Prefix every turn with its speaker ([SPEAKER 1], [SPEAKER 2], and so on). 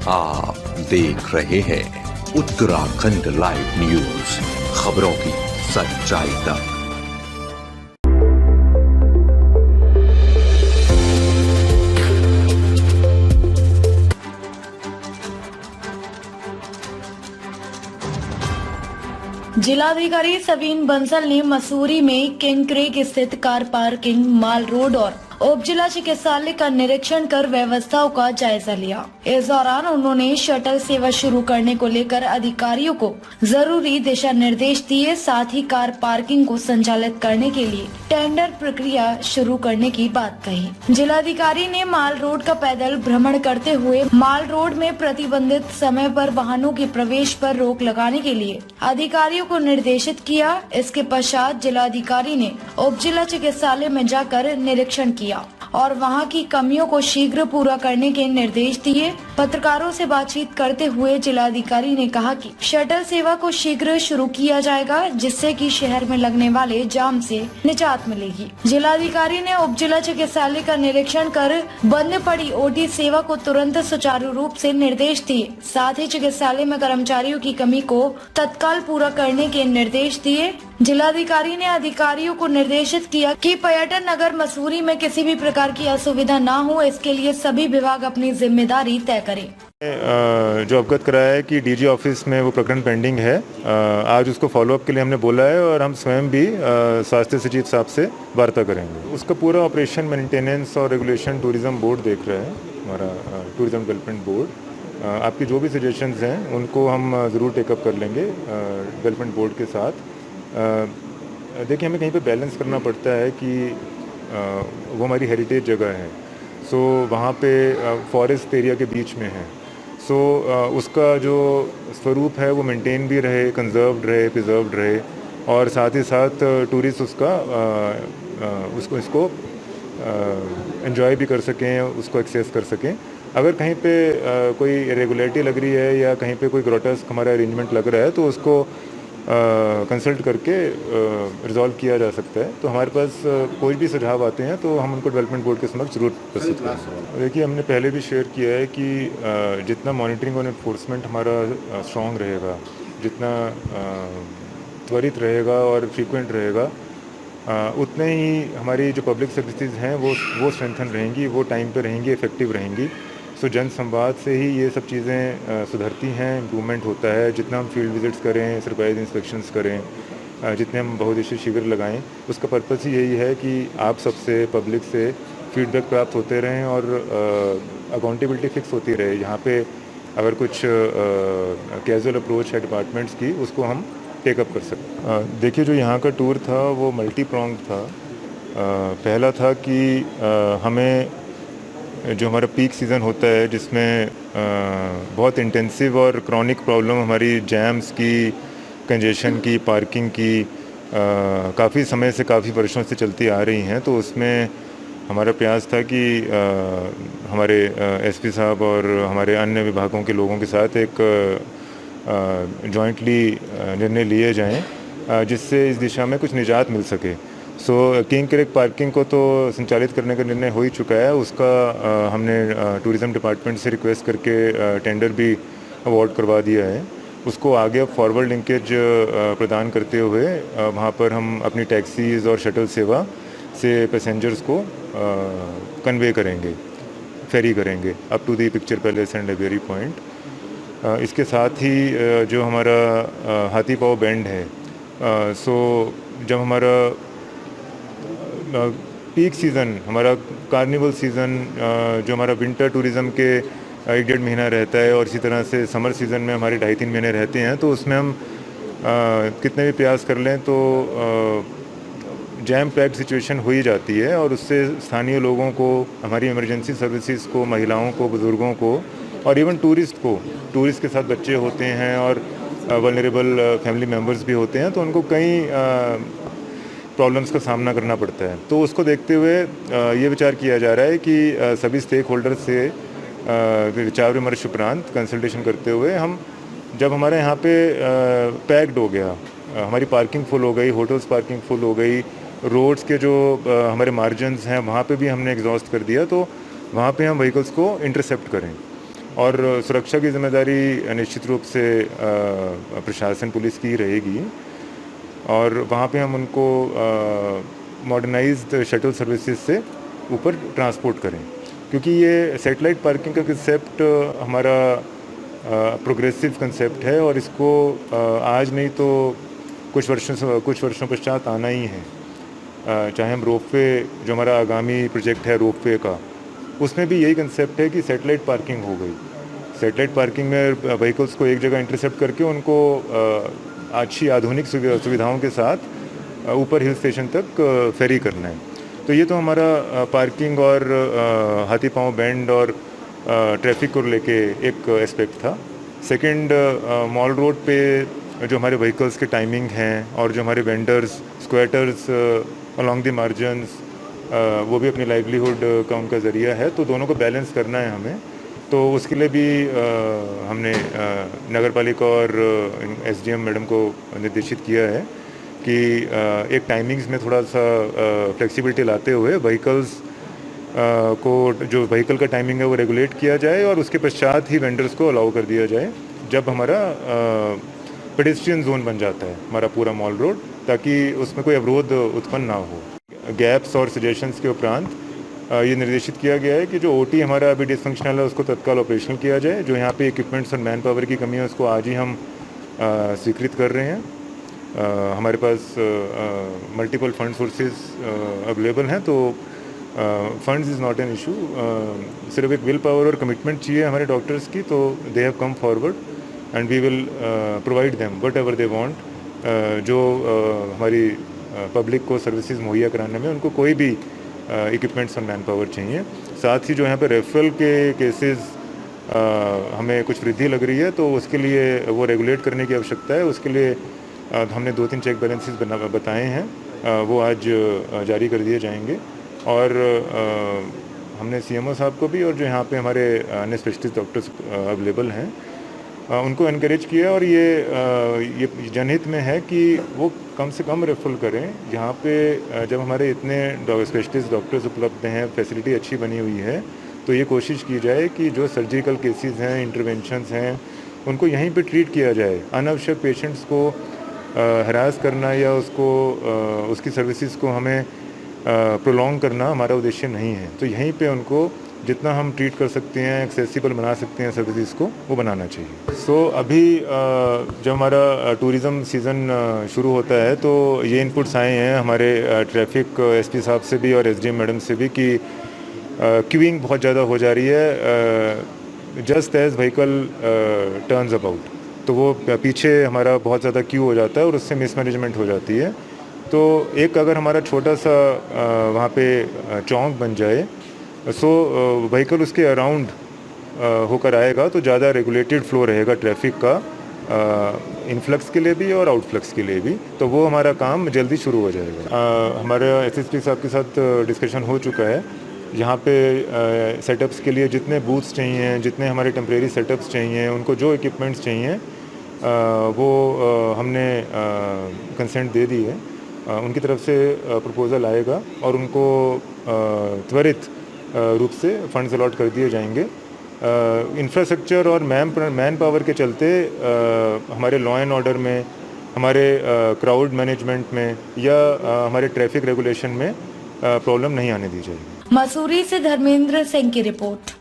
[SPEAKER 1] आप देख रहे हैं उत्तराखंड लाइव न्यूज, खबरों की सच्चाई तक।
[SPEAKER 2] जिलाधिकारी सवीन बंसल ने मसूरी में किंग क्रेग स्थित कार पार्किंग, माल रोड और उप जिला चिकित्सालय का निरीक्षण कर व्यवस्थाओं का जायजा लिया। इस दौरान उन्होंने शटल सेवा शुरू करने को लेकर अधिकारियों को जरूरी दिशा निर्देश दिए। साथ ही कार पार्किंग को संचालित करने के लिए टेंडर प्रक्रिया शुरू करने की बात कही। जिलाधिकारी ने माल रोड का पैदल भ्रमण करते हुए माल रोड में प्रतिबंधित समय पर वाहनों के प्रवेश पर रोक लगाने के लिए अधिकारियों को निर्देशित किया। इसके पश्चात जिलाधिकारी ने उप जिला चिकित्सालय में जाकर निरीक्षण किया और वहां की कमियों को शीघ्र पूरा करने के निर्देश दिए। पत्रकारों से बातचीत करते हुए जिलाधिकारी ने कहा कि शटल सेवा को शीघ्र शुरू किया जाएगा, जिससे कि शहर में लगने वाले जाम से निजात मिलेगी। जिलाधिकारी ने उप जिला चिकित्सालय का निरीक्षण कर बंद पड़ी ओटी सेवा को तुरंत सुचारू रूप से निर्देश दिए। साथ ही चिकित्सालय में कर्मचारियों की कमी को तत्काल पूरा करने के निर्देश दिए। जिलाधिकारी ने अधिकारियों को निर्देशित किया कि पर्यटन नगर मसूरी में किसी भी प्रकार की असुविधा न हो, इसके लिए सभी विभाग अपनी जिम्मेदारी तय करें।
[SPEAKER 3] जो अवगत कराया है कि डीजी ऑफिस में वो प्रकरण पेंडिंग है, आज उसको फॉलोअप के लिए हमने बोला है और हम स्वयं भी स्वास्थ्य सचिव साहब से वार्ता करेंगे। उसका पूरा ऑपरेशन, मेंटेनेंस और रेगुलेशन टूरिज्म बोर्ड देख रहा है, हमारा टूरिज्म डेवलपमेंट बोर्ड। आपकी जो भी सजेशंस हैं उनको हम ज़रूर टेकअप कर लेंगे डेवलपमेंट बोर्ड के साथ। देखिए, हमें कहीं पे बैलेंस करना पड़ता है कि वो हमारी हेरिटेज जगह है, सो वहाँ पे फॉरेस्ट एरिया के बीच में है, सो उसका जो स्वरूप है वो मेंटेन भी रहे, कंजर्व्ड रहे, प्रिजर्व्ड रहे और साथ ही साथ टूरिस्ट इसको एंजॉय भी कर सकें, उसको एक्सेस कर सकें। अगर कहीं पे कोई इरेगुलरिटी लग रही है या कहीं पे कोई ग्रोटेस्क हमारा अरेंजमेंट लग रहा है तो उसको कंसल्ट करके रिजॉल्व किया जा सकता है। तो हमारे पास कोई भी सुझाव आते हैं तो हम उनको डेवलपमेंट बोर्ड के समक्ष जरूर प्रस्तुत करेंगे। देखिए, हमने पहले भी शेयर किया है कि जितना मॉनिटरिंग और इन्फोर्समेंट हमारा स्ट्रॉन्ग रहेगा, जितना त्वरित रहेगा और फ्रीक्वेंट रहेगा, उतने ही हमारी जो पब्लिक सर्विसेज हैं वो स्ट्रेंथन रहेंगी, वो टाइम पे रहेंगी, इफ़ेक्टिव रहेंगी। सो जन संवाद से ही ये सब चीज़ें सुधरती हैं, इम्प्रूवमेंट होता है। जितना हम फील्ड विजिट्स करें, सरप्राइज इंस्पेक्शंस करें, जितने हम बहुउद्देशीय शिविर लगाएं, उसका पर्पस ही यही है कि आप सबसे, पब्लिक से फीडबैक प्राप्त होते रहें और अकाउंटेबिलिटी फिक्स होती रहे। यहाँ पे अगर कुछ कैजुअल अप्रोच है डिपार्टमेंट्स की, उसको हम टेकअप कर सकते। देखिए, जो यहाँ का टूर था वो मल्टी प्रॉन्ग था। पहला था कि हमें जो हमारा पीक सीज़न होता है, जिसमें बहुत इंटेंसिव और क्रॉनिक प्रॉब्लम हमारी जैम्स की, कंजेशन की, पार्किंग की काफ़ी समय से, काफ़ी वर्षों से चलती आ रही हैं, तो उसमें हमारा प्रयास था कि हमारे एसपी साहब और हमारे अन्य विभागों के लोगों के साथ एक जॉइंटली निर्णय लिए जाएं जिससे इस दिशा में कुछ निजात मिल सके। सो किंग क्रेग पार्किंग को तो संचालित करने का निर्णय हो ही चुका है। उसका हमने टूरिज़्म डिपार्टमेंट से रिक्वेस्ट करके टेंडर भी अवार्ड करवा दिया है। उसको आगे फॉरवर्ड लिंकेज प्रदान करते हुए वहाँ पर हम अपनी टैक्सीज़ और शटल सेवा से पैसेंजर्स को कन्वे करेंगे, फेरी करेंगे up to the picture palace and aviary point. इसके साथ ही जो हमारा हाथी पाँव बैंड है, सो जब हमारा पीक सीज़न, हमारा कार्निवल सीज़न, जो हमारा विंटर टूरिज़म के 1-1.5 महीना रहता है और इसी तरह से समर सीज़न में हमारे 2.5-3 महीने रहते हैं, तो उसमें हम कितने भी प्रयास कर लें तो जैम पैक्ड सिचुएशन हो ही जाती है और उससे स्थानीय लोगों को, हमारी इमरजेंसी सर्विसेज को, महिलाओं को, बुज़ुर्गों को और इवन टूरिस्ट के साथ बच्चे होते हैं और वल्नरेबल फैमिली मेम्बर्स भी होते हैं, तो उनको कई प्रॉब्लम्स का सामना करना पड़ता है। तो उसको देखते हुए ये विचार किया जा रहा है कि सभी स्टेक होल्डर से विचार विमर्श उपरांत कंसल्टेशन करते हुए हम, जब हमारे यहाँ पे पैक्ड हो गया, हमारी पार्किंग फुल हो गई, होटल्स पार्किंग फुल हो गई, रोड्स के जो हमारे मार्जिन्स हैं वहाँ पे भी हमने एग्जॉस्ट कर दिया, तो वहाँ पे हम व्हीकल्स को इंटरसेप्ट करें। और सुरक्षा की जिम्मेदारी निश्चित रूप से प्रशासन पुलिस की रहेगी और वहाँ पे हम उनको मॉडर्नाइज्ड शटल सर्विसेज से ऊपर ट्रांसपोर्ट करें, क्योंकि ये सैटेलाइट पार्किंग का कंसेप्ट हमारा प्रोग्रेसिव कंसेप्ट है और इसको आज नहीं तो कुछ वर्षों पश्चात आना ही है। चाहे हम रोपवे, जो हमारा आगामी प्रोजेक्ट है रोपवे का, उसमें भी यही कंसेप्ट है कि सैटेलाइट पार्किंग हो गई। सैटेलाइट पार्किंग में व्हीकल्स को एक जगह इंटरसेप्ट करके उनको अच्छी आधुनिक सुविधाओं के साथ ऊपर हिल स्टेशन तक फेरी करना है। तो ये तो हमारा पार्किंग और हाथी पाँव बैंड और ट्रैफिक को लेके एक एस्पेक्ट था। सेकंड, मॉल रोड पे जो हमारे व्हीकल्स के टाइमिंग हैं और जो हमारे वेंडर्स, स्क्वेटर्स अलॉन्ग द मार्जिन्स, वो भी अपनी लाइवलीहुड का उनका ज़रिया है, तो दोनों को बैलेंस करना है हमें। तो उसके लिए भी हमने नगर पालिका और एसडीएम मैडम को निर्देशित किया है कि एक टाइमिंग्स में थोड़ा सा फ्लेक्सिबिलिटी लाते हुए व्हीकल्स को, जो व्हीकल का टाइमिंग है वो रेगुलेट किया जाए और उसके पश्चात ही वेंडर्स को अलाउ कर दिया जाए जब हमारा पेडेस्ट्रियन जोन बन जाता है हमारा पूरा मॉल रोड, ताकि उसमें कोई अवरोध उत्पन्न ना हो। गैप्स और सजेशंस के उपरांत ये निर्देशित किया गया है कि जो ओटी हमारा अभी डिसफंक्शनल है उसको तत्काल ऑपरेशनल किया जाए। जो यहाँ पे इक्विपमेंट्स और मैन पावर की कमी है उसको आज ही हम स्वीकृत कर रहे हैं। हमारे पास मल्टीपल फंड सोर्सेज अवेलेबल हैं, तो funds is not an issue. सिर्फ एक विल पावर और कमिटमेंट चाहिए हमारे डॉक्टर्स की, तो they have come forward and we will provide them whatever they want. जो हमारी पब्लिक को सर्विसेज मुहैया कराने में उनको कोई भी इक्विपमेंट्स और मैन पावर चाहिए। साथ ही जो यहाँ पे रेफरल के केसेस हमें कुछ वृद्धि लग रही है, तो उसके लिए वो रेगुलेट करने की आवश्यकता है। उसके लिए हमने 2-3 चेक बैलेंसेस बताए हैं, वो आज जारी कर दिए जाएंगे। और हमने सीएमओ साहब को भी और जो यहाँ पे हमारे अन्य स्पेशलिस्ट डॉक्टर्स अवेलेबल हैं उनको इनकरेज किया, और ये जनहित में है कि वो कम से कम रेफर करें। जहाँ पे जब हमारे इतने स्पेशलिस्ट डॉक्टर्स उपलब्ध हैं, फैसिलिटी अच्छी बनी हुई है, तो ये कोशिश की जाए कि जो सर्जिकल केसेस हैं, इंटरवेंशंस हैं, उनको यहीं पे ट्रीट किया जाए। अनावश्यक पेशेंट्स को हरास करना या उसकी सर्विसेज को हमें प्रोलॉन्ग करना हमारा उद्देश्य नहीं है। तो यहीं पे उनको जितना हम ट्रीट कर सकते हैं, एक्सेसिबल बना सकते हैं सर्विसेज को, वो बनाना चाहिए। अभी जब हमारा टूरिज़्म सीज़न शुरू होता है तो ये इनपुट्स आए हैं हमारे ट्रैफिक एसपी साहब से भी और एसडीएम मैडम से भी कि क्यूइंग बहुत ज़्यादा हो जा रही है just as vehicle turns about, तो वो पीछे हमारा बहुत ज़्यादा क्यू हो जाता है और उससे मिसमैनेजमेंट हो जाती है। तो एक अगर हमारा छोटा सा वहाँ पे चौक बन जाए, व्हीकल उसके अराउंड होकर आएगा तो ज़्यादा रेगुलेटेड फ्लो रहेगा ट्रैफिक का, इनफ्लक्स के लिए भी और आउटफ्लक्स के लिए भी, तो वो हमारा काम जल्दी शुरू हो जाएगा। हमारे एसएसपी साहब के साथ डिस्कशन हो चुका है। यहाँ पे सेटअप्स के लिए जितने बूथ्स चाहिए, जितने हमारे टेम्परेरी सेटअप्स चाहिए, उनको जो इक्विपमेंट्स चाहिए वो हमने कंसेंट दे दी है। उनकी तरफ से प्रपोज़ल आएगा और उनको त्वरित रूप से फंड्स अलॉट कर दिए जाएंगे। इंफ्रास्ट्रक्चर और मैन पावर के चलते हमारे लॉ एंड ऑर्डर में, हमारे क्राउड मैनेजमेंट में या हमारे ट्रैफिक रेगुलेशन में प्रॉब्लम नहीं आने दी जाएगी।
[SPEAKER 2] मसूरी से धर्मेंद्र सिंह की रिपोर्ट।